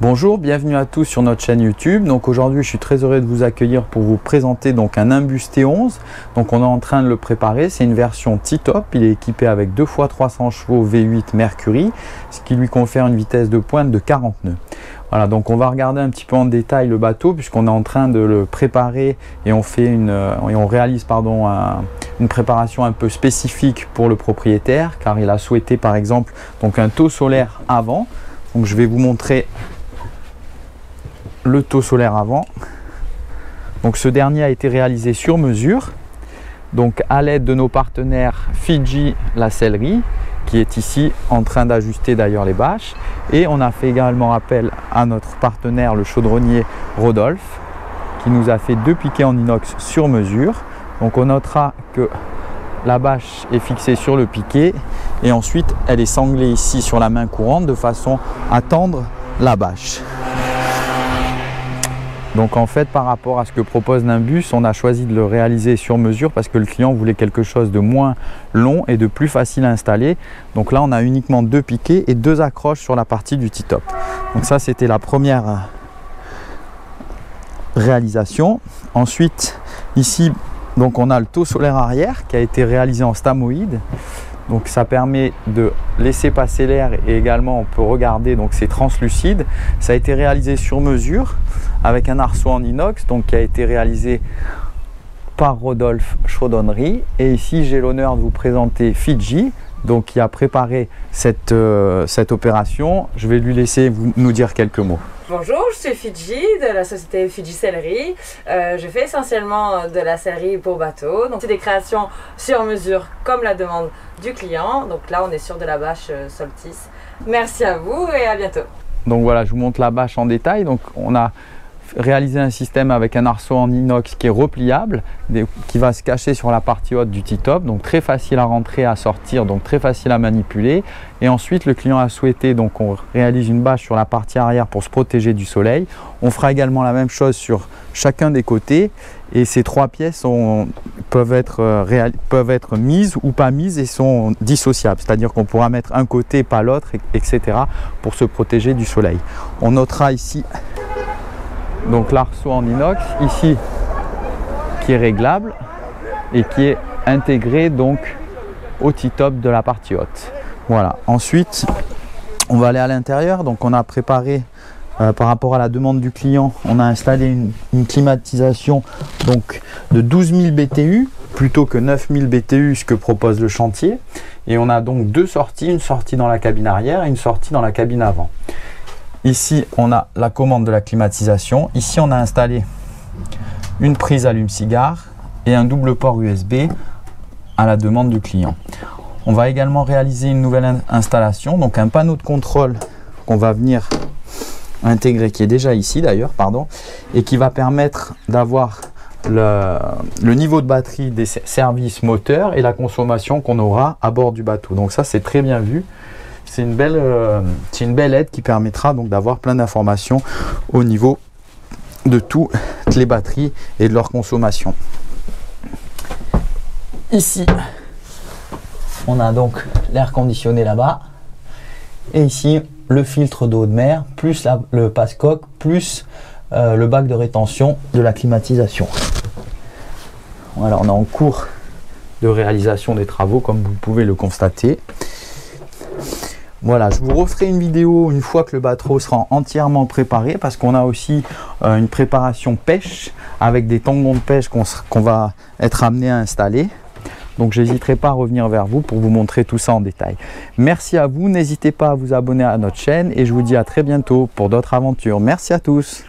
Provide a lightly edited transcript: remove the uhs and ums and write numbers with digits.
Bonjour, bienvenue à tous sur notre chaîne YouTube. Donc aujourd'hui, je suis très heureux de vous accueillir pour vous présenter donc un Nimbus T11. Donc on est en train de le préparer. C'est une version T-Top. Il est équipé avec 2 x 300 chevaux V8 Mercury, ce qui lui confère une vitesse de pointe de 40 nœuds. Voilà, donc on va regarder un petit peu en détail le bateau puisqu'on est en train de le préparer et on réalise une préparation un peu spécifique pour le propriétaire, car il a souhaité par exemple donc un taux solaire avant. Donc je vais vous montrer le taux solaire avant. Donc ce dernier a été réalisé sur mesure, donc à l'aide de nos partenaires Fidji la sellerie, qui est ici en train d'ajuster d'ailleurs les bâches, et on a fait également appel à notre partenaire le chaudronnier Rodolphe, qui nous a fait 2 piquets en inox sur mesure. Donc on notera que la bâche est fixée sur le piquet et ensuite elle est sanglée ici sur la main courante de façon à tendre la bâche. Donc en fait, par rapport à ce que propose Nimbus, on a choisi de le réaliser sur mesure parce que le client voulait quelque chose de moins long et de plus facile à installer. Donc là on a uniquement 2 piquets et 2 accroches sur la partie du T-Top. Donc ça c'était la première réalisation. Ensuite ici donc on a le taux solaire arrière qui a été réalisé en stamoïde. Donc ça permet de laisser passer l'air et également on peut regarder, donc c'est translucide. Ça a été réalisé sur mesure avec un arceau en inox donc qui a été réalisé par Rodolphe Chaudronnerie. Et ici j'ai l'honneur de vous présenter Fidji, donc qui a préparé cette opération. Je vais lui laisser nous dire quelques mots. Bonjour, je suis Fidji de la société Fidji Sellerie. Je fais essentiellement de la sellerie pour bateau. Donc c'est des créations sur mesure comme la demande du client. Donc là on est sur de la bâche Soltis. Merci à vous et à bientôt. Donc voilà, je vous montre la bâche en détail. Donc on a réalisé un système avec un arceau en inox qui est repliable, qui va se cacher sur la partie haute du T-Top, donc très facile à rentrer, à sortir, donc très facile à manipuler. Et ensuite le client a souhaité donc on réalise une bâche sur la partie arrière pour se protéger du soleil. On fera également la même chose sur chacun des côtés et ces 3 pièces peuvent être mises ou pas mises et sont dissociables, c'est-à-dire qu'on pourra mettre un côté pas l'autre, etc. pour se protéger du soleil. On notera ici donc l'arceau en inox ici qui est réglable et qui est intégré donc au T-Top de la partie haute. Voilà, ensuite on va aller à l'intérieur. Donc on a préparé par rapport à la demande du client, on a installé une climatisation donc de 12 000 BTU plutôt que 9 000 BTU, ce que propose le chantier. Et on a donc 2 sorties, une sortie dans la cabine arrière et une sortie dans la cabine avant. Ici, on a la commande de la climatisation. Ici, on a installé une prise allume-cigare et un double port USB à la demande du client. On va également réaliser une nouvelle installation, donc un panneau de contrôle qu'on va venir intégrer, qui est déjà ici d'ailleurs, pardon, et qui va permettre d'avoir le niveau de batterie des services moteurs et la consommation qu'on aura à bord du bateau. Donc ça, c'est très bien vu. C'est une belle aide qui permettra donc d'avoir plein d'informations au niveau de toutes les batteries et de leur consommation. Ici, on a donc l'air conditionné là-bas. Et ici, le filtre d'eau de mer, plus le passe-coque, plus le bac de rétention de la climatisation. Voilà, on est en cours de réalisation des travaux, comme vous pouvez le constater. Voilà, je vous referai une vidéo une fois que le bateau sera entièrement préparé, parce qu'on a aussi une préparation pêche avec des tangons de pêche qu'on va être amené à installer. Donc j'hésiterai pas à revenir vers vous pour vous montrer tout ça en détail. Merci à vous, n'hésitez pas à vous abonner à notre chaîne et je vous dis à très bientôt pour d'autres aventures. Merci à tous.